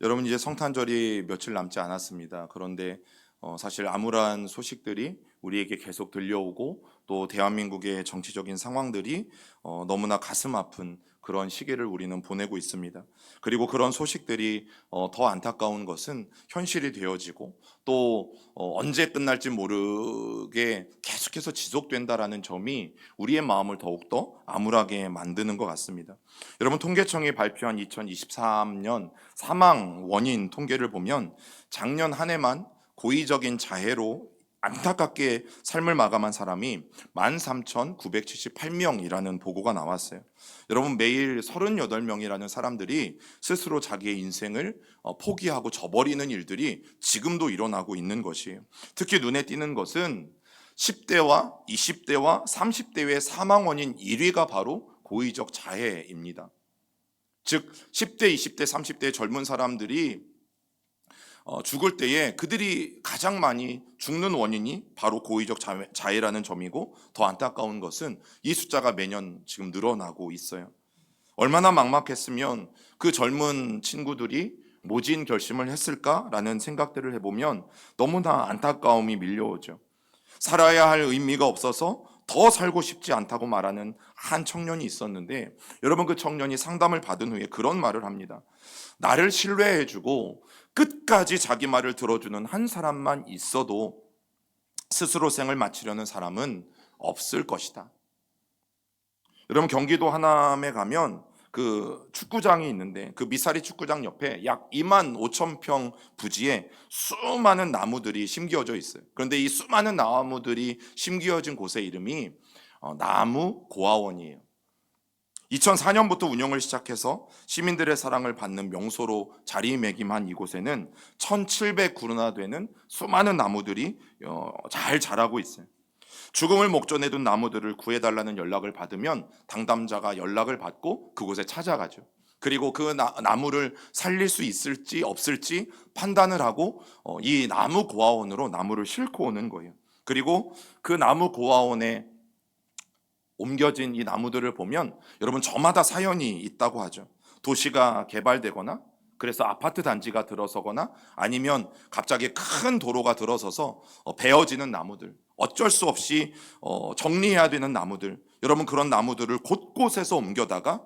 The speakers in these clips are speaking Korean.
여러분 이제 성탄절이 며칠 남지 않았습니다. 그런데 사실 암울한 소식들이 우리에게 계속 들려오고 또 대한민국의 정치적인 상황들이 너무나 가슴 아픈 그런 시기를 우리는 보내고 있습니다. 그리고 그런 소식들이 더 안타까운 것은 현실이 되어지고 또 언제 끝날지 모르게 계속해서 지속된다라는 점이 우리의 마음을 더욱더 암울하게 만드는 것 같습니다. 여러분 통계청이 발표한 2023년 사망 원인 통계를 보면 작년 한 해만 고의적인 자해로 안타깝게 삶을 마감한 사람이 13,978명이라는 보고가 나왔어요. 여러분 매일 38명이라는 사람들이 스스로 자기의 인생을 포기하고 저버리는 일들이 지금도 일어나고 있는 것이에요. 특히 눈에 띄는 것은 10대와 20대와 30대의 사망 원인 1위가 바로 고의적 자해입니다. 즉 10대, 20대, 30대의 젊은 사람들이 죽을 때에 그들이 가장 많이 죽는 원인이 바로 고의적 자해라는 점이고, 더 안타까운 것은 이 숫자가 매년 지금 늘어나고 있어요. 얼마나 막막했으면 그 젊은 친구들이 모진 결심을 했을까라는 생각들을 해보면 너무나 안타까움이 밀려오죠. 살아야 할 의미가 없어서 더 살고 싶지 않다고 말하는 한 청년이 있었는데, 여러분 그 청년이 상담을 받은 후에 그런 말을 합니다. 나를 신뢰해주고 끝까지 자기 말을 들어주는 한 사람만 있어도 스스로 생을 마치려는 사람은 없을 것이다. 여러분 경기도 하남에 가면 그 축구장이 있는데 그 미사리 축구장 옆에 약 2만 5천 평 부지에 수많은 나무들이 심겨져 있어요. 그런데 이 수많은 나무들이 심겨진 곳의 이름이 나무 고아원이에요. 2004년부터 운영을 시작해서 시민들의 사랑을 받는 명소로 자리매김한 이곳에는 1,700그루나 되는 수많은 나무들이 잘 자라고 있어요. 죽음을 목전에 둔 나무들을 구해달라는 연락을 받으면 당담자가 연락을 받고 그곳에 찾아가죠. 그리고 그 나무를 살릴 수 있을지 없을지 판단을 하고 이 나무 고아원으로 나무를 싣고 오는 거예요. 그리고 그 나무 고아원에 옮겨진 이 나무들을 보면 여러분 저마다 사연이 있다고 하죠. 도시가 개발되거나 그래서 아파트 단지가 들어서거나 아니면 갑자기 큰 도로가 들어서서 베어지는 나무들, 어쩔 수 없이 정리해야 되는 나무들, 여러분 그런 나무들을 곳곳에서 옮겨다가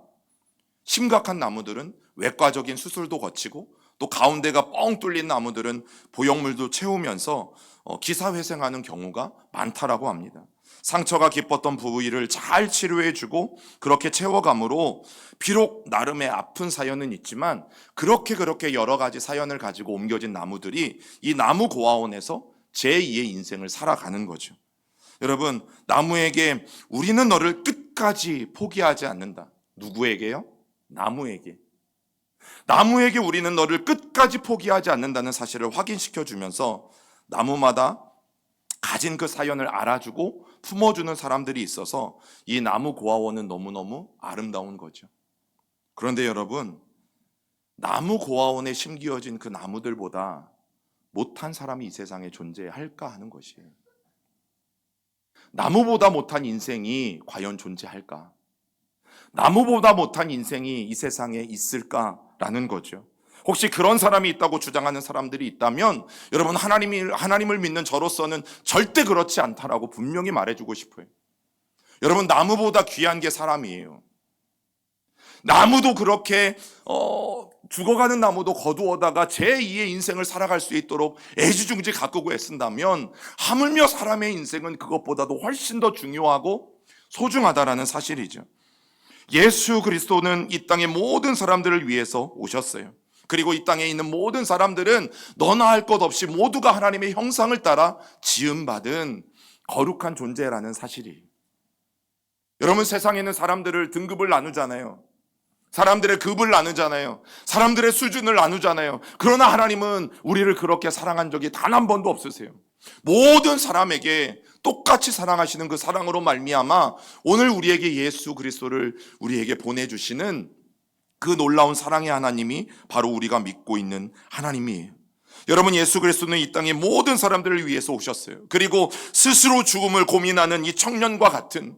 심각한 나무들은 외과적인 수술도 거치고 또 가운데가 뻥 뚫린 나무들은 보형물도 채우면서 기사회생하는 경우가 많다라고 합니다. 상처가 깊었던 부위를 잘 치료해주고 그렇게 채워감으로 비록 나름의 아픈 사연은 있지만 그렇게 여러 가지 사연을 가지고 옮겨진 나무들이 이 나무 고아원에서 제2의 인생을 살아가는 거죠. 여러분 나무에게 우리는 너를 끝까지 포기하지 않는다. 누구에게요? 나무에게. 나무에게 우리는 너를 끝까지 포기하지 않는다는 사실을 확인시켜 주면서 나무마다 가진 그 사연을 알아주고 품어주는 사람들이 있어서 이 나무 고아원은 너무너무 아름다운 거죠. 그런데 여러분 나무 고아원에 심기어진 그 나무들보다 못한 사람이 이 세상에 존재할까 하는 것이에요. 나무보다 못한 인생이 과연 존재할까? 나무보다 못한 인생이 이 세상에 있을까라는 거죠. 혹시 그런 사람이 있다고 주장하는 사람들이 있다면 여러분 하나님을 믿는 저로서는 절대 그렇지 않다라고 분명히 말해주고 싶어요. 여러분 나무보다 귀한 게 사람이에요. 나무도 그렇게 죽어가는 나무도 거두어다가 제2의 인생을 살아갈 수 있도록 애지중지 가꾸고 애쓴다면 하물며 사람의 인생은 그것보다도 훨씬 더 중요하고 소중하다라는 사실이죠. 예수 그리스도는 이 땅의 모든 사람들을 위해서 오셨어요. 그리고 이 땅에 있는 모든 사람들은 너나 할 것 없이 모두가 하나님의 형상을 따라 지음받은 거룩한 존재라는 사실이에요. 여러분 세상에는 사람들을 등급을 나누잖아요. 사람들의 급을 나누잖아요. 사람들의 수준을 나누잖아요. 그러나 하나님은 우리를 그렇게 사랑한 적이 단 한 번도 없으세요. 모든 사람에게 똑같이 사랑하시는 그 사랑으로 말미암아 오늘 우리에게 예수 그리스도를 우리에게 보내주시는 그 놀라운 사랑의 하나님이 바로 우리가 믿고 있는 하나님이에요. 여러분 예수 그리스도는 이 땅의 모든 사람들을 위해서 오셨어요. 그리고 스스로 죽음을 고민하는 이 청년과 같은,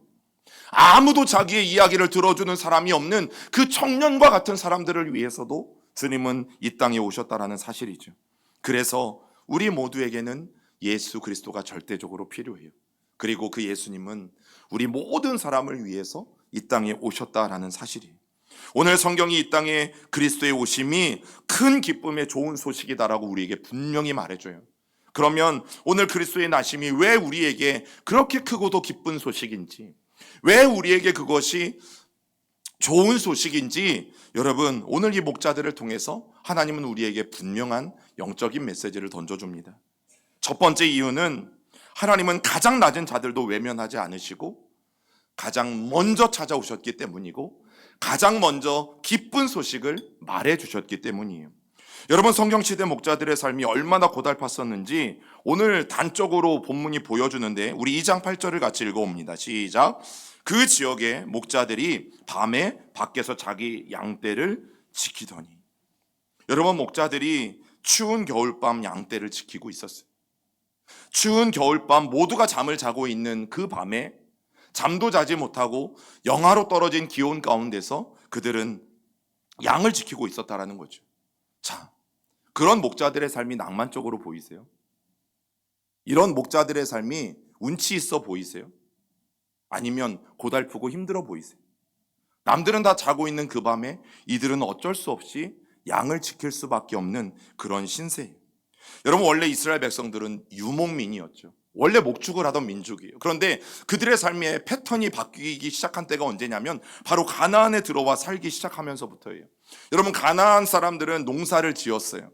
아무도 자기의 이야기를 들어주는 사람이 없는 그 청년과 같은 사람들을 위해서도 주님은 이 땅에 오셨다라는 사실이죠. 그래서 우리 모두에게는 예수 그리스도가 절대적으로 필요해요. 그리고 그 예수님은 우리 모든 사람을 위해서 이 땅에 오셨다라는 사실이에요. 오늘 성경이 이 땅에 그리스도의 오심이 큰 기쁨의 좋은 소식이다라고 우리에게 분명히 말해줘요. 그러면 오늘 그리스도의 나심이 왜 우리에게 그렇게 크고도 기쁜 소식인지, 왜 우리에게 그것이 좋은 소식인지, 여러분 오늘 이 목자들을 통해서 하나님은 우리에게 분명한 영적인 메시지를 던져줍니다. 첫 번째 이유는 하나님은 가장 낮은 자들도 외면하지 않으시고 가장 먼저 찾아오셨기 때문이고 가장 먼저 기쁜 소식을 말해 주셨기 때문이에요. 여러분 성경시대 목자들의 삶이 얼마나 고달팠었는지 오늘 단적으로 본문이 보여주는데 우리 2장 8절을 같이 읽어봅니다. 시작. 그 지역의 목자들이 밤에 밖에서 자기 양떼를 지키더니. 여러분 목자들이 추운 겨울밤 양떼를 지키고 있었어요. 추운 겨울밤 모두가 잠을 자고 있는 그 밤에 잠도 자지 못하고 영하로 떨어진 기온 가운데서 그들은 양을 지키고 있었다라는 거죠. 자, 그런 목자들의 삶이 낭만적으로 보이세요? 이런 목자들의 삶이 운치 있어 보이세요? 아니면 고달프고 힘들어 보이세요? 남들은 다 자고 있는 그 밤에 이들은 어쩔 수 없이 양을 지킬 수밖에 없는 그런 신세예요. 여러분 원래 이스라엘 백성들은 유목민이었죠. 원래 목축을 하던 민족이에요. 그런데 그들의 삶의 패턴이 바뀌기 시작한 때가 언제냐면 바로 가나안에 들어와 살기 시작하면서부터예요. 여러분 가나안 사람들은 농사를 지었어요.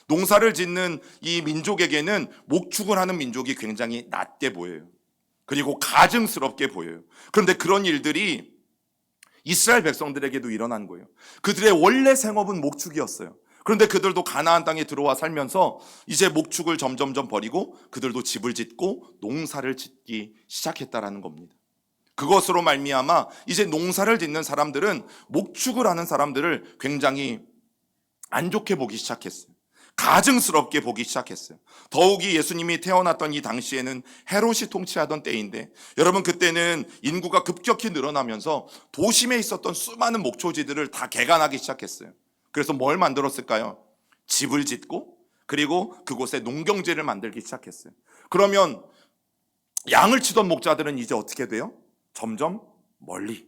농사를 짓는 이 민족에게는 목축을 하는 민족이 굉장히 낮게 보여요. 그리고 가증스럽게 보여요. 그런데 그런 일들이 이스라엘 백성들에게도 일어난 거예요. 그들의 원래 생업은 목축이었어요. 그런데 그들도 가나안 땅에 들어와 살면서 이제 목축을 점점점 버리고 그들도 집을 짓고 농사를 짓기 시작했다라는 겁니다. 그것으로 말미암아 이제 농사를 짓는 사람들은 목축을 하는 사람들을 굉장히 안 좋게 보기 시작했어요. 가증스럽게 보기 시작했어요. 더욱이 예수님이 태어났던 이 당시에는 헤롯이 통치하던 때인데 여러분 그때는 인구가 급격히 늘어나면서 도심에 있었던 수많은 목초지들을 다 개간하기 시작했어요. 그래서 뭘 만들었을까요? 집을 짓고 그리고 그곳에 농경지를 만들기 시작했어요. 그러면 양을 치던 목자들은 이제 어떻게 돼요? 점점 멀리,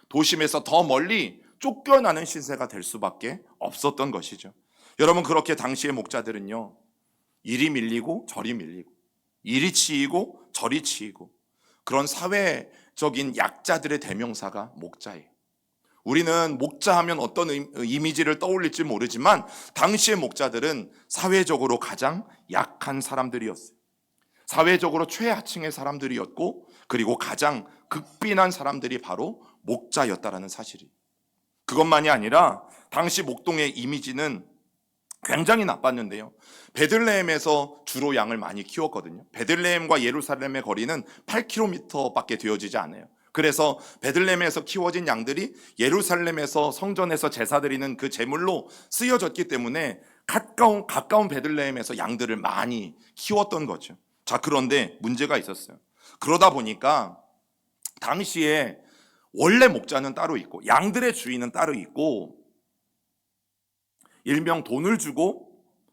도심에서 더 멀리 쫓겨나는 신세가 될 수밖에 없었던 것이죠. 여러분 그렇게 당시의 목자들은요, 이리 밀리고 저리 밀리고 이리 치이고 저리 치이고 그런 사회적인 약자들의 대명사가 목자예요. 우리는 목자 하면 어떤 이미지를 떠올릴지 모르지만 당시의 목자들은 사회적으로 가장 약한 사람들이었어요. 사회적으로 최하층의 사람들이었고 그리고 가장 극빈한 사람들이 바로 목자였다라는 사실이. 그것만이 아니라 당시 목동의 이미지는 굉장히 나빴는데요. 베들레헴에서 주로 양을 많이 키웠거든요. 베들레헴과 예루살렘의 거리는 8km밖에 되어지지 않아요. 그래서 베들레헴에서 키워진 양들이 예루살렘에서 성전에서 제사 드리는 그 제물로 쓰여졌기 때문에 가까운 베들레헴에서 양들을 많이 키웠던 거죠. 자, 그런데 문제가 있었어요. 그러다 보니까 당시에 원래 목자는 따로 있고 양들의 주인은 따로 있고 일명 돈을 주고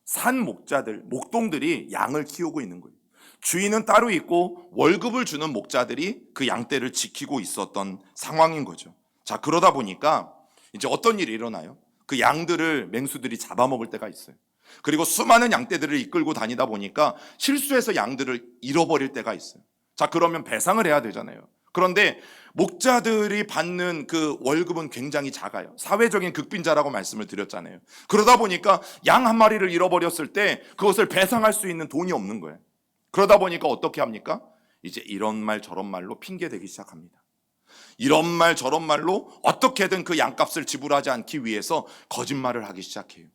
산 목자들, 목동들이 양을 키우고 있는 거예요. 주인은 따로 있고 월급을 주는 목자들이 그 양떼를 지키고 있었던 상황인 거죠. 자, 그러다 보니까 이제 어떤 일이 일어나요? 그 양들을 맹수들이 잡아먹을 때가 있어요. 그리고 수많은 양떼들을 이끌고 다니다 보니까 실수해서 양들을 잃어버릴 때가 있어요. 자, 그러면 배상을 해야 되잖아요. 그런데 목자들이 받는 그 월급은 굉장히 작아요. 사회적인 극빈자라고 말씀을 드렸잖아요. 그러다 보니까 양 한 마리를 잃어버렸을 때 그것을 배상할 수 있는 돈이 없는 거예요. 그러다 보니까 어떻게 합니까? 이제 이런 말 저런 말로 핑계대기 시작합니다. 이런 말 저런 말로 어떻게든 그 양값을 지불하지 않기 위해서 거짓말을 하기 시작해요.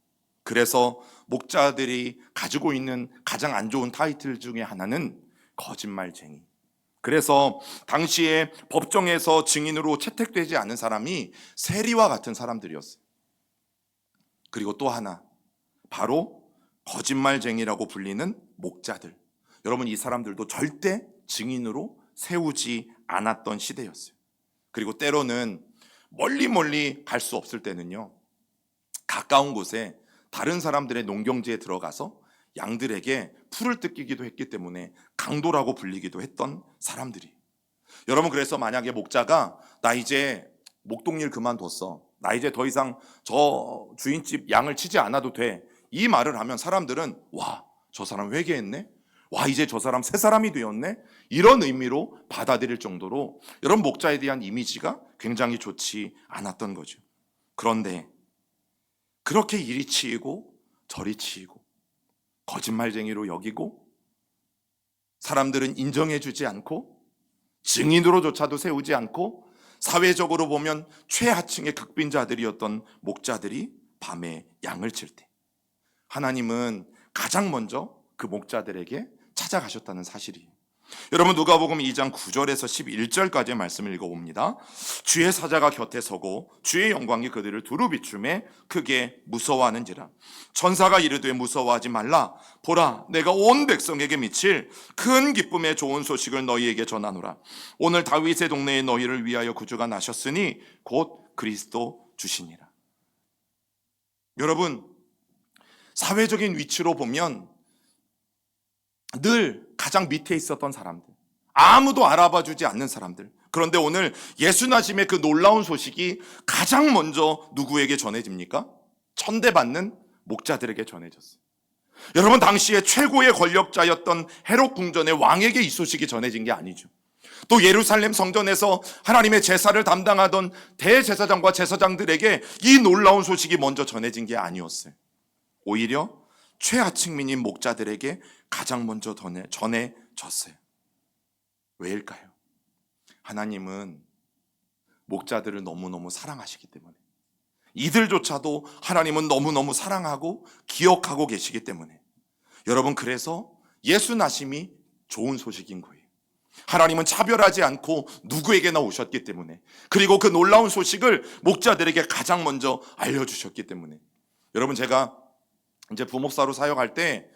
그래서 목자들이 가지고 있는 가장 안 좋은 타이틀 중에 하나는 거짓말쟁이. 그래서 당시에 법정에서 증인으로 채택되지 않은 사람이 세리와 같은 사람들이었어요. 그리고 또 하나, 바로 거짓말쟁이라고 불리는 목자들. 여러분 이 사람들도 절대 증인으로 세우지 않았던 시대였어요. 그리고 때로는 멀리 갈 수 없을 때는요, 가까운 곳에 다른 사람들의 농경지에 들어가서 양들에게 풀을 뜯기기도 했기 때문에 강도라고 불리기도 했던 사람들이. 여러분, 그래서 만약에 목자가 나 이제 목동일 그만뒀어, 나 이제 더 이상 저 주인집 양을 치지 않아도 돼, 이 말을 하면 사람들은 와, 저 사람 회개했네, 와, 이제 저 사람 새 사람이 되었네, 이런 의미로 받아들일 정도로 여러분, 목자에 대한 이미지가 굉장히 좋지 않았던 거죠. 그런데 그렇게 이리 치이고 저리 치이고 거짓말쟁이로 여기고 사람들은 인정해주지 않고 증인으로조차도 세우지 않고 사회적으로 보면 최하층의 극빈자들이었던 목자들이 밤에 양을 칠 때 하나님은 가장 먼저 그 목자들에게 찾아가셨다는 사실이에요. 여러분, 누가복음 2장 9절에서 11절까지의 말씀을 읽어봅니다. 주의 사자가 곁에 서고 주의 영광이 그들을 두루 비추매 크게 무서워하는지라. 천사가 이르되 무서워하지 말라. 보라, 내가 온 백성에게 미칠 큰 기쁨의 좋은 소식을 너희에게 전하노라. 오늘 다윗의 동네에 너희를 위하여 구주가 나셨으니 곧 그리스도 주시니라. 여러분, 사회적인 위치로 보면 늘 가장 밑에 있었던 사람들, 아무도 알아봐 주지 않는 사람들. 그런데 오늘 예수 나심의 그 놀라운 소식이 가장 먼저 누구에게 전해집니까? 천대받는 목자들에게 전해졌어요. 여러분, 당시에 최고의 권력자였던 헤롯 궁전의 왕에게 이 소식이 전해진 게 아니죠. 또 예루살렘 성전에서 하나님의 제사를 담당하던 대제사장과 제사장들에게 이 놀라운 소식이 먼저 전해진 게 아니었어요. 오히려 최하층민인 목자들에게 가장 먼저 전해졌어요. 왜일까요? 하나님은 목자들을 너무너무 사랑하시기 때문에, 이들조차도 하나님은 너무너무 사랑하고 기억하고 계시기 때문에, 여러분, 그래서 예수 나심이 좋은 소식인 거예요. 하나님은 차별하지 않고 누구에게나 오셨기 때문에, 그리고 그 놀라운 소식을 목자들에게 가장 먼저 알려주셨기 때문에. 여러분, 제가 이제 부목사로 사역할 때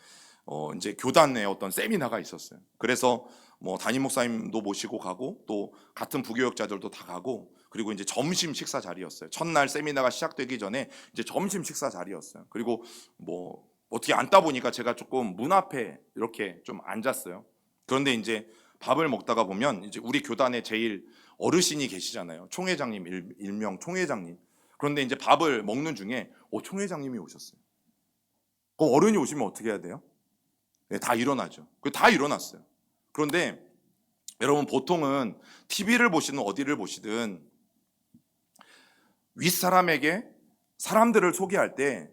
이제 교단에 어떤 세미나가 있었어요. 그래서 뭐 담임 목사님도 모시고 가고 또 같은 부교역자들도 다 가고, 그리고 이제 점심 식사 자리였어요. 첫날 세미나가 시작되기 전에 이제 점심 식사 자리였어요. 그리고 뭐 어떻게 앉다 보니까 제가 조금 문 앞에 이렇게 좀 앉았어요. 그런데 이제 밥을 먹다가 보면 이제 우리 교단에 제일 어르신이 계시잖아요. 총회장님, 일명 총회장님. 그런데 이제 밥을 먹는 중에 총회장님이 오셨어요. 그럼 어른이 오시면 어떻게 해야 돼요? 네, 다 일어나죠. 다 일어났어요. 그런데 여러분, 보통은 TV를 보시든 어디를 보시든 윗사람에게 사람들을 소개할 때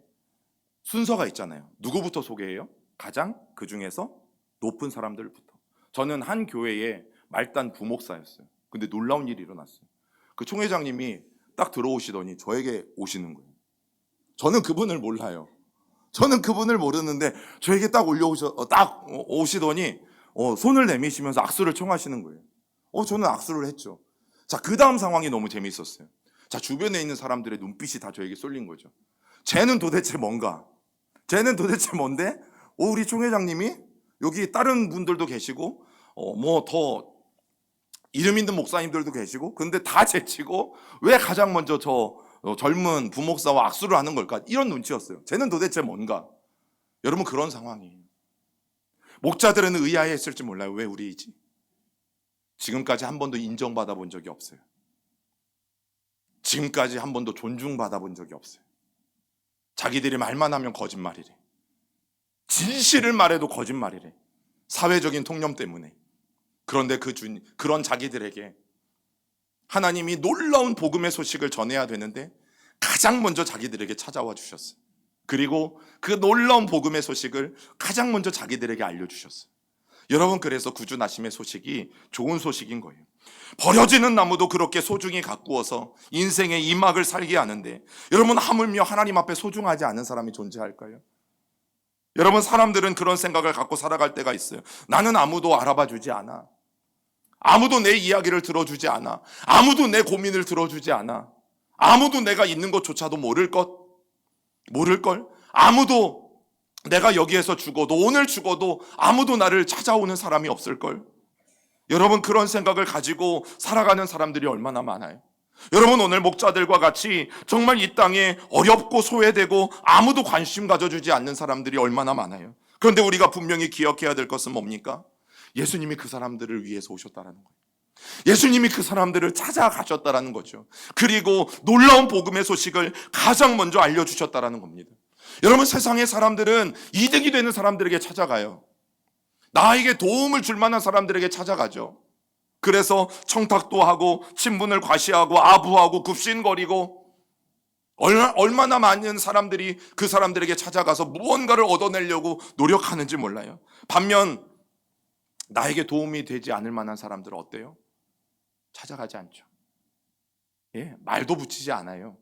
순서가 있잖아요. 누구부터 소개해요? 가장 그 중에서 높은 사람들부터. 저는 한 교회의 말단 부목사였어요. 근데 놀라운 일이 일어났어요. 그 총회장님이 딱 들어오시더니 저에게 오시는 거예요. 저는 그분을 몰라요. 저는 그분을 모르는데 저에게 딱 오시더니 손을 내미시면서 악수를 청하시는 거예요. 저는 악수를 했죠. 자, 그 다음 상황이 너무 재미있었어요. 자, 주변에 있는 사람들의 눈빛이 다 저에게 쏠린 거죠. 쟤는 도대체 뭔가? 쟤는 도대체 뭔데? 우리 총회장님이 여기 다른 분들도 계시고 뭐 더 이름 있는 목사님들도 계시고, 근데 다 제치고 왜 가장 먼저 저 젊은 부목사와 악수를 하는 걸까? 이런 눈치였어요. 쟤는 도대체 뭔가? 여러분, 그런 상황이에요. 목자들은 의아해했을지 몰라요. 왜 우리이지? 지금까지 한 번도 인정받아 본 적이 없어요. 지금까지 한 번도 존중받아 본 적이 없어요. 자기들이 말만 하면 거짓말이래. 진실을 말해도 거짓말이래. 사회적인 통념 때문에. 그런데 그런 자기들에게 하나님이 놀라운 복음의 소식을 전해야 되는데 가장 먼저 자기들에게 찾아와 주셨어요. 그리고 그 놀라운 복음의 소식을 가장 먼저 자기들에게 알려주셨어요. 여러분, 그래서 구주나심의 소식이 좋은 소식인 거예요. 버려지는 나무도 그렇게 소중히 가꾸어서 인생의 이 막을 살게 하는데, 여러분, 하물며 하나님 앞에 소중하지 않은 사람이 존재할까요? 여러분, 사람들은 그런 생각을 갖고 살아갈 때가 있어요. 나는 아무도 알아봐 주지 않아. 아무도 내 이야기를 들어주지 않아. 아무도 내 고민을 들어주지 않아. 아무도 내가 있는 것조차도 모를걸. 아무도 내가 여기에서 죽어도, 오늘 죽어도 아무도 나를 찾아오는 사람이 없을걸. 여러분, 그런 생각을 가지고 살아가는 사람들이 얼마나 많아요. 여러분, 오늘 목자들과 같이 정말 이 땅에 어렵고 소외되고 아무도 관심 가져주지 않는 사람들이 얼마나 많아요. 그런데 우리가 분명히 기억해야 될 것은 뭡니까? 예수님이 그 사람들을 위해서 오셨다라는 거예요. 예수님이 그 사람들을 찾아가셨다라는 거죠. 그리고 놀라운 복음의 소식을 가장 먼저 알려주셨다라는 겁니다. 여러분, 세상의 사람들은 이득이 되는 사람들에게 찾아가요. 나에게 도움을 줄 만한 사람들에게 찾아가죠. 그래서 청탁도 하고 친분을 과시하고 아부하고 굽신거리고 얼마나 많은 사람들이 그 사람들에게 찾아가서 무언가를 얻어내려고 노력하는지 몰라요. 반면 나에게 도움이 되지 않을 만한 사람들은 어때요? 찾아가지 않죠. 예, 말도 붙이지 않아요.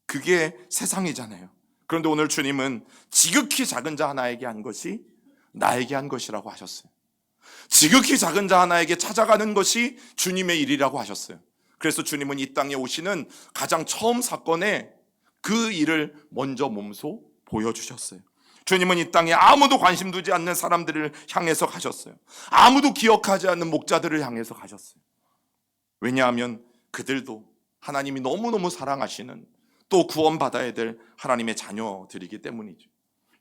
그게 세상이잖아요. 그런데 오늘 주님은 지극히 작은 자 하나에게 한 것이 나에게 한 것이라고 하셨어요. 지극히 작은 자 하나에게 찾아가는 것이 주님의 일이라고 하셨어요. 그래서 주님은 이 땅에 오시는 가장 처음 사건에 그 일을 먼저 몸소 보여주셨어요. 주님은 이 땅에 아무도 관심 두지 않는 사람들을 향해서 가셨어요. 아무도 기억하지 않는 목자들을 향해서 가셨어요. 왜냐하면 그들도 하나님이 너무너무 사랑하시는, 또 구원받아야 될 하나님의 자녀들이기 때문이죠.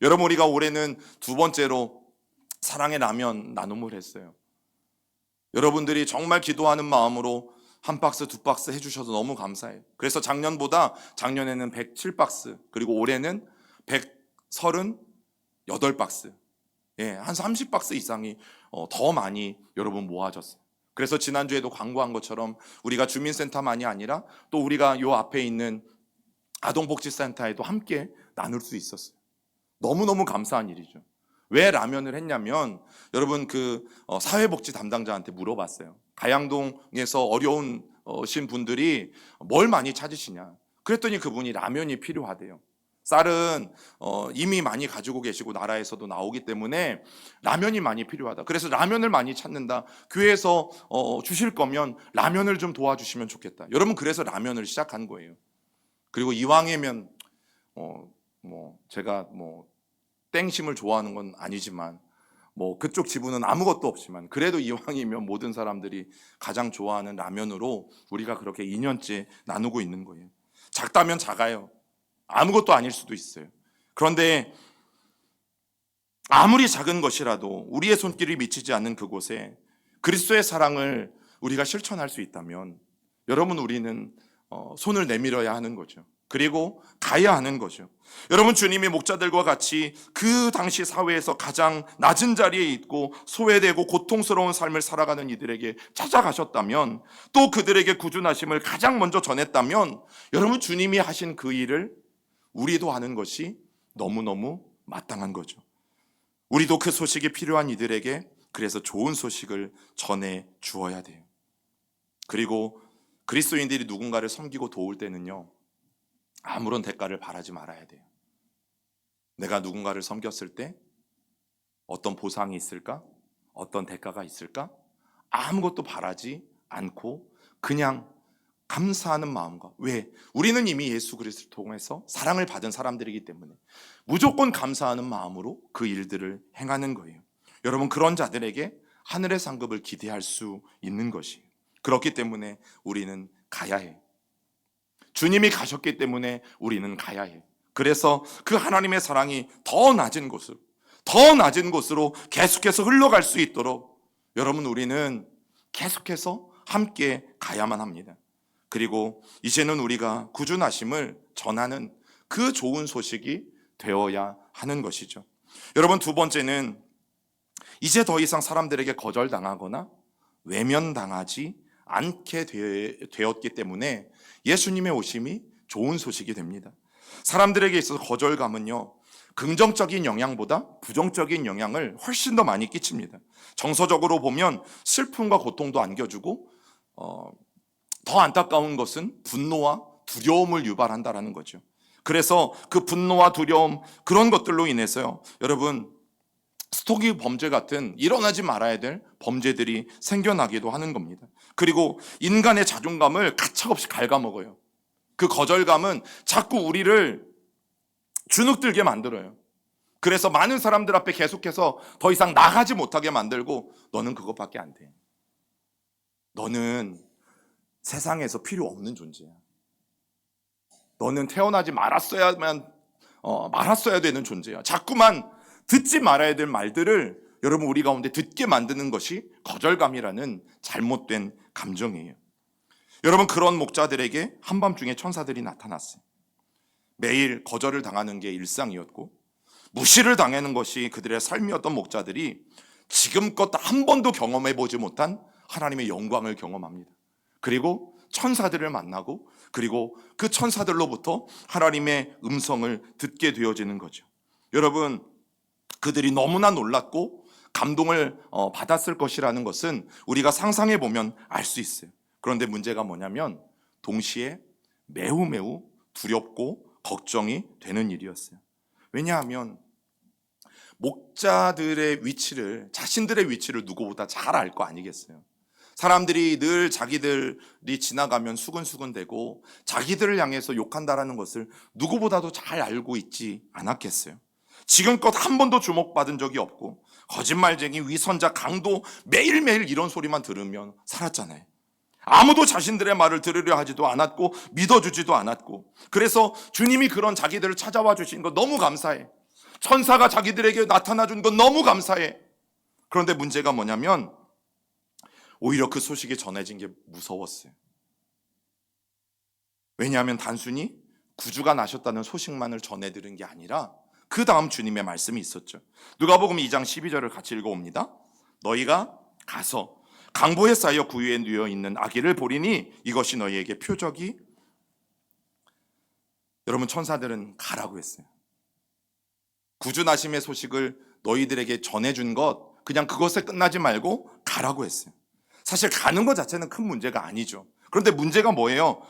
여러분, 우리가 올해는 두 번째로 사랑의 라면 나눔을 했어요. 여러분들이 정말 기도하는 마음으로 한 박스, 두 박스 해주셔서 너무 감사해요. 그래서 작년에는 107박스, 그리고 올해는 138박스, 한 30박스 이상이 더 많이 여러분 모아졌어요. 그래서 지난주에도 광고한 것처럼 우리가 주민센터만이 아니라 또 우리가 요 앞에 있는 아동복지센터에도 함께 나눌 수 있었어요. 너무너무 감사한 일이죠. 왜 라면을 했냐면, 여러분 사회복지 담당자한테 물어봤어요. 가양동에서 어려우신 분들이 뭘 많이 찾으시냐. 그랬더니 그분이 라면이 필요하대요. 쌀은 이미 많이 가지고 계시고 나라에서도 나오기 때문에 라면이 많이 필요하다. 그래서 라면을 많이 찾는다. 교회에서 주실 거면 라면을 좀 도와주시면 좋겠다. 여러분, 그래서 라면을 시작한 거예요. 그리고 이왕이면 제가 땡심을 좋아하는 건 아니지만 그쪽 지분은 아무것도 없지만 그래도 이왕이면 모든 사람들이 가장 좋아하는 라면으로 우리가 그렇게 2년째 나누고 있는 거예요. 작다면 작아요. 아무것도 아닐 수도 있어요. 그런데 아무리 작은 것이라도 우리의 손길이 미치지 않는 그곳에 그리스도의 사랑을 우리가 실천할 수 있다면, 여러분, 우리는 손을 내밀어야 하는 거죠. 그리고 가야 하는 거죠. 여러분, 주님이 목자들과 같이 그 당시 사회에서 가장 낮은 자리에 있고 소외되고 고통스러운 삶을 살아가는 이들에게 찾아가셨다면, 또 그들에게 구준하심을 가장 먼저 전했다면, 여러분, 주님이 하신 그 일을 우리도 하는 것이 너무너무 마땅한 거죠. 우리도 그 소식이 필요한 이들에게 그래서 좋은 소식을 전해 주어야 돼요. 그리고 그리스도인들이 누군가를 섬기고 도울 때는요, 아무런 대가를 바라지 말아야 돼요. 내가 누군가를 섬겼을 때 어떤 보상이 있을까? 어떤 대가가 있을까? 아무것도 바라지 않고 그냥 감사하는 마음과, 왜? 우리는 이미 예수 그리스도를 통해서 사랑을 받은 사람들이기 때문에 무조건 감사하는 마음으로 그 일들을 행하는 거예요. 여러분, 그런 자들에게 하늘의 상급을 기대할 수 있는 것이에요. 그렇기 때문에 우리는 가야 해요. 주님이 가셨기 때문에 우리는 가야 해요. 그래서 그 하나님의 사랑이 더 낮은 곳으로 계속해서 흘러갈 수 있도록, 여러분, 우리는 계속해서 함께 가야만 합니다. 그리고 이제는 우리가 구준하심을 전하는 그 좋은 소식이 되어야 하는 것이죠. 여러분, 두 번째는 이제 더 이상 사람들에게 거절당하거나 외면당하지 않게 되었기 때문에 예수님의 오심이 좋은 소식이 됩니다. 사람들에게 있어서 거절감은요, 긍정적인 영향보다 부정적인 영향을 훨씬 더 많이 끼칩니다. 정서적으로 보면 슬픔과 고통도 안겨주고, 더 안타까운 것은 분노와 두려움을 유발한다라는 거죠. 그래서 그 분노와 두려움, 그런 것들로 인해서요, 여러분, 스토킹 범죄 같은 일어나지 말아야 될 범죄들이 생겨나기도 하는 겁니다. 그리고 인간의 자존감을 가차없이 갉아먹어요. 그 거절감은 자꾸 우리를 주눅들게 만들어요. 그래서 많은 사람들 앞에 계속해서 더 이상 나가지 못하게 만들고, 너는 그것밖에 안 돼. 너는 세상에서 필요 없는 존재야. 너는 태어나지 말았어야 되는 존재야. 자꾸만 듣지 말아야 될 말들을 여러분 우리 가운데 듣게 만드는 것이 거절감이라는 잘못된 감정이에요. 여러분, 그런 목자들에게 한밤중에 천사들이 나타났어요. 매일 거절을 당하는 게 일상이었고 무시를 당하는 것이 그들의 삶이었던 목자들이 지금껏 한 번도 경험해보지 못한 하나님의 영광을 경험합니다. 그리고 천사들을 만나고 그리고 그 천사들로부터 하나님의 음성을 듣게 되어지는 거죠. 여러분, 그들이 너무나 놀랐고 감동을 받았을 것이라는 것은 우리가 상상해 보면 알 수 있어요. 그런데 문제가 뭐냐면 동시에 매우 매우 두렵고 걱정이 되는 일이었어요. 왜냐하면 목자들의 위치를, 자신들의 위치를 누구보다 잘 알 거 아니겠어요. 사람들이 늘 자기들이 지나가면 수근수근대고 자기들을 향해서 욕한다라는 것을 누구보다도 잘 알고 있지 않았겠어요. 지금껏 한 번도 주목받은 적이 없고 거짓말쟁이, 위선자, 강도, 매일매일 이런 소리만 들으면 살았잖아요. 아무도 자신들의 말을 들으려 하지도 않았고 믿어주지도 않았고, 그래서 주님이 그런 자기들을 찾아와 주신 거 너무 감사해. 천사가 자기들에게 나타나 준 건 너무 감사해. 그런데 문제가 뭐냐면 오히려 그 소식이 전해진 게 무서웠어요. 왜냐하면 단순히 구주가 나셨다는 소식만을 전해들은 게 아니라 그 다음 주님의 말씀이 있었죠. 누가복음 2장 12절을 같이 읽어봅니다. 너희가 가서 강보에 쌓여 구유에 누워 있는 아기를 보리니 이것이 너희에게 표적이. 여러분, 천사들은 가라고 했어요. 구주 나심의 소식을 너희들에게 전해준 것, 그냥 그것에 끝나지 말고 가라고 했어요. 사실 가는 것 자체는 큰 문제가 아니죠. 그런데 문제가 뭐예요?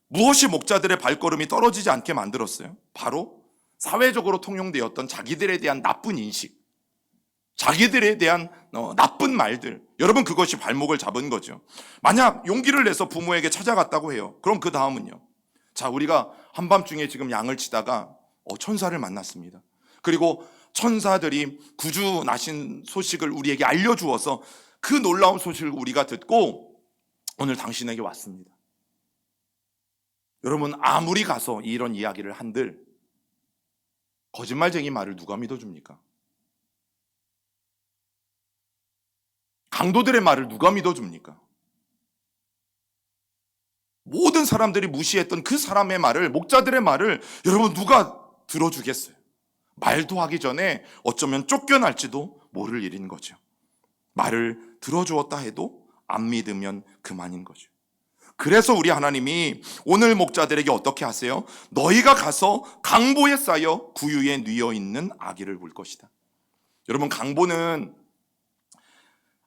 무엇이 목자들의 발걸음이 떨어지지 않게 만들었어요? 바로 사회적으로 통용되었던 자기들에 대한 나쁜 인식, 자기들에 대한 나쁜 말들. 여러분, 그것이 발목을 잡은 거죠. 만약 용기를 내서 부모에게 찾아갔다고 해요. 그럼 그 다음은요. 자, 우리가 한밤중에 지금 양을 치다가 천사를 만났습니다. 그리고 천사들이 구주 나신 소식을 우리에게 알려주어서 그 놀라운 소식을 우리가 듣고 오늘 당신에게 왔습니다. 여러분, 아무리 가서 이런 이야기를 한들 거짓말쟁이 말을 누가 믿어줍니까? 강도들의 말을 누가 믿어줍니까? 모든 사람들이 무시했던 그 사람의 말을, 목자들의 말을 여러분 누가 들어주겠어요? 말도 하기 전에 어쩌면 쫓겨날지도 모를 일인 거죠. 말을 들어주었다 해도 안 믿으면 그만인 거죠. 그래서 우리 하나님이 오늘 목자들에게 어떻게 하세요? 너희가 가서 강보에 쌓여 구유에 뉘어 있는 아기를 볼 것이다. 여러분, 강보는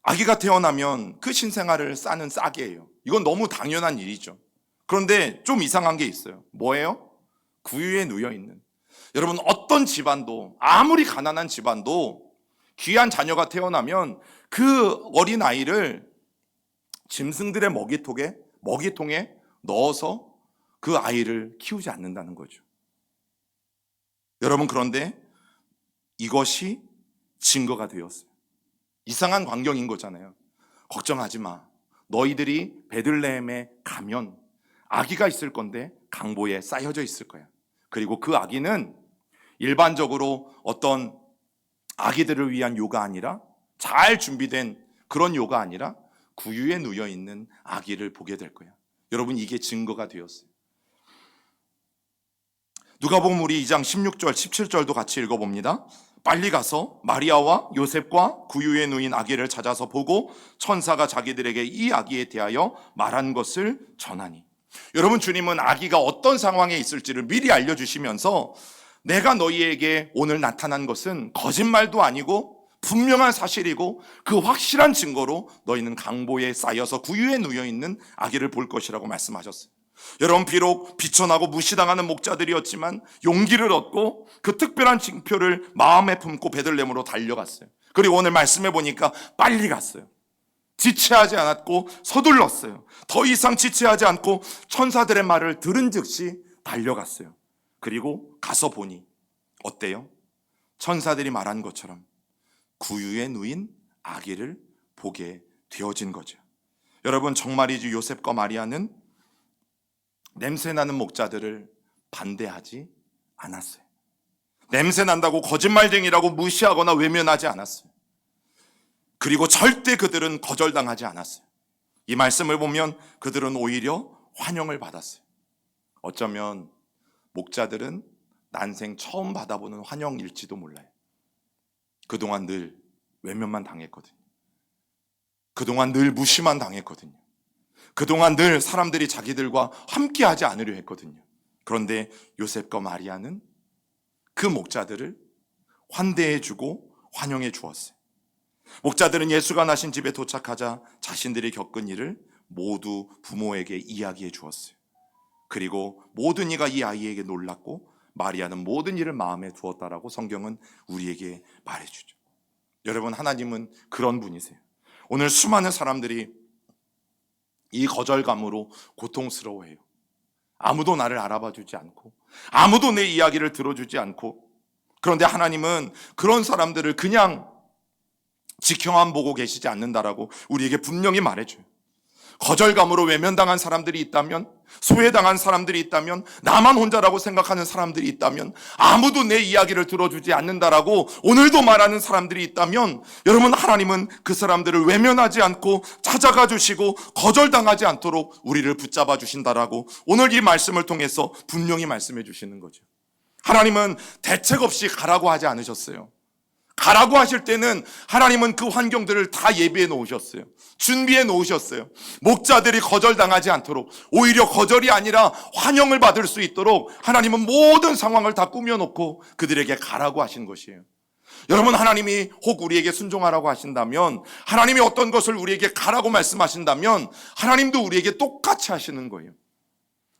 아기가 태어나면 그 신생아를 싸는 싸개예요. 이건 너무 당연한 일이죠. 그런데 좀 이상한 게 있어요. 뭐예요? 구유에 누워 있는. 여러분, 어떤 집안도, 아무리 가난한 집안도 귀한 자녀가 태어나면 그 어린 아이를 짐승들의 먹이통에 넣어서 그 아이를 키우지 않는다는 거죠. 여러분, 그런데 이것이 증거가 되었어요. 이상한 광경인 거잖아요. 걱정하지 마. 너희들이 베들레헴에 가면 아기가 있을 건데 강보에 쌓여져 있을 거야. 그리고 그 아기는 일반적으로 어떤 아기들을 위한 요가 아니라, 잘 준비된 그런 요가 아니라 구유에 누워 있는 아기를 보게 될 거야. 여러분, 이게 증거가 되었어요. 누가복음 우리 2장 16절 17절도 같이 읽어봅니다. 빨리 가서 마리아와 요셉과 구유에 누인 아기를 찾아서 보고 천사가 자기들에게 이 아기에 대하여 말한 것을 전하니. 여러분, 주님은 아기가 어떤 상황에 있을지를 미리 알려주시면서 내가 너희에게 오늘 나타난 것은 거짓말도 아니고 분명한 사실이고 그 확실한 증거로 너희는 강보에 쌓여서 구유에 누워 있는 아기를 볼 것이라고 말씀하셨어요. 여러분, 비록 비천하고 무시당하는 목자들이었지만 용기를 얻고 그 특별한 징표를 마음에 품고 베들레헴으로 달려갔어요. 그리고 오늘 말씀해 보니까 빨리 갔어요. 지체하지 않았고 서둘렀어요. 더 이상 지체하지 않고 천사들의 말을 들은 즉시 달려갔어요. 그리고 가서 보니 어때요? 천사들이 말한 것처럼 구유에 누인 아기를 보게 되어진 거죠. 여러분, 정말이지 요셉과 마리아는 냄새나는 목자들을 반대하지 않았어요. 냄새난다고 거짓말쟁이라고 무시하거나 외면하지 않았어요. 그리고 절대 그들은 거절당하지 않았어요. 이 말씀을 보면 그들은 오히려 환영을 받았어요. 어쩌면 목자들은 난생 처음 받아보는 환영일지도 몰라요. 그동안 늘 외면만 당했거든요. 그동안 늘 무시만 당했거든요. 그동안 늘 사람들이 자기들과 함께하지 않으려 했거든요. 그런데 요셉과 마리아는 그 목자들을 환대해주고 환영해 주었어요. 목자들은 예수가 나신 집에 도착하자 자신들이 겪은 일을 모두 부모에게 이야기해 주었어요. 그리고 모든 이가 이 아이에게 놀랐고 마리아는 모든 일을 마음에 두었다라고 성경은 우리에게 말해주죠. 여러분, 하나님은 그런 분이세요. 오늘 수많은 사람들이 이 거절감으로 고통스러워해요. 아무도 나를 알아봐 주지 않고, 아무도 내 이야기를 들어주지 않고, 그런데 하나님은 그런 사람들을 그냥 지켜만 보고 계시지 않는다라고 우리에게 분명히 말해줘요. 거절감으로 외면당한 사람들이 있다면, 소외당한 사람들이 있다면, 나만 혼자라고 생각하는 사람들이 있다면, 아무도 내 이야기를 들어주지 않는다라고 오늘도 말하는 사람들이 있다면, 여러분, 하나님은 그 사람들을 외면하지 않고 찾아가 주시고 거절당하지 않도록 우리를 붙잡아 주신다라고 오늘 이 말씀을 통해서 분명히 말씀해 주시는 거죠. 하나님은 대책 없이 가라고 하지 않으셨어요. 가라고 하실 때는 하나님은 그 환경들을 다 예비해 놓으셨어요. 준비해 놓으셨어요. 목자들이 거절당하지 않도록, 오히려 거절이 아니라 환영을 받을 수 있도록 하나님은 모든 상황을 다 꾸며놓고 그들에게 가라고 하신 것이에요. 여러분, 하나님이 혹 우리에게 순종하라고 하신다면, 하나님이 어떤 것을 우리에게 가라고 말씀하신다면 하나님도 우리에게 똑같이 하시는 거예요.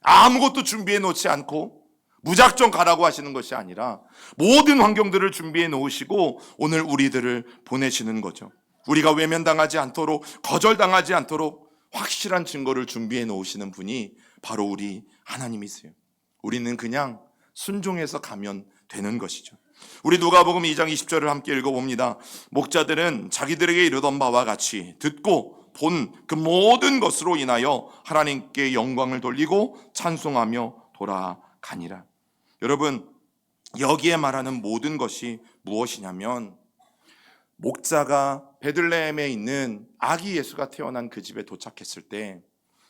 아무것도 준비해 놓지 않고 무작정 가라고 하시는 것이 아니라 모든 환경들을 준비해 놓으시고 오늘 우리들을 보내시는 거죠. 우리가 외면당하지 않도록, 거절당하지 않도록 확실한 증거를 준비해 놓으시는 분이 바로 우리 하나님이세요. 우리는 그냥 순종해서 가면 되는 것이죠. 우리 누가복음 2장 20절을 함께 읽어봅니다. 목자들은 자기들에게 이르던 바와 같이 듣고 본 그 모든 것으로 인하여 하나님께 영광을 돌리고 찬송하며 돌아가니라. 여러분, 여기에 말하는 모든 것이 무엇이냐면, 목자가 베들레헴에 있는 아기 예수가 태어난 그 집에 도착했을 때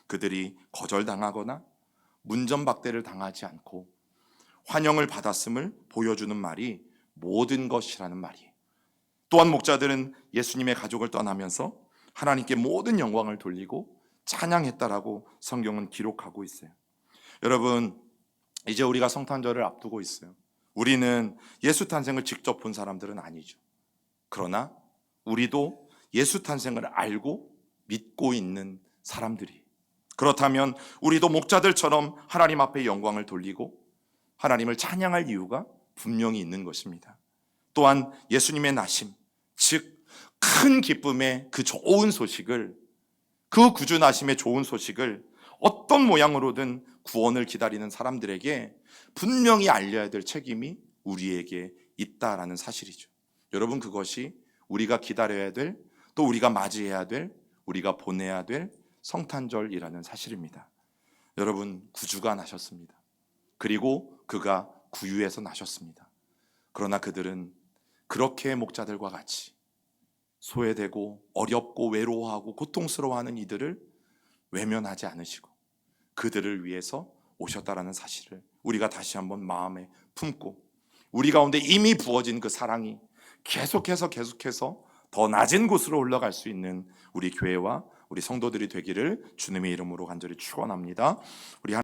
그들이 거절당하거나 문전박대를 당하지 않고 환영을 받았음을 보여주는 말이 모든 것이라는 말이에요. 또한 목자들은 예수님의 가족을 떠나면서 하나님께 모든 영광을 돌리고 찬양했다라고 성경은 기록하고 있어요. 여러분, 이제 우리가 성탄절을 앞두고 있어요. 우리는 예수 탄생을 직접 본 사람들은 아니죠. 그러나 우리도 예수 탄생을 알고 믿고 있는 사람들이, 그렇다면 우리도 목자들처럼 하나님 앞에 영광을 돌리고 하나님을 찬양할 이유가 분명히 있는 것입니다. 또한 예수님의 나심, 즉 큰 기쁨의 그 좋은 소식을, 그 구주나심의 좋은 소식을 어떤 모양으로든 구원을 기다리는 사람들에게 분명히 알려야 될 책임이 우리에게 있다라는 사실이죠. 여러분, 그것이 우리가 기다려야 될, 또 우리가 맞이해야 될, 우리가 보내야 될 성탄절이라는 사실입니다. 여러분, 구주가 나셨습니다. 그리고 그가 구유에서 나셨습니다. 그러나 그들은 그렇게 목자들과 같이 소외되고 어렵고 외로워하고 고통스러워하는 이들을 외면하지 않으시고 그들을 위해서 오셨다라는 사실을 우리가 다시 한번 마음에 품고, 우리 가운데 이미 부어진 그 사랑이 계속해서 더 낮은 곳으로 올라갈 수 있는 우리 교회와 우리 성도들이 되기를 주님의 이름으로 간절히 축원합니다. 우리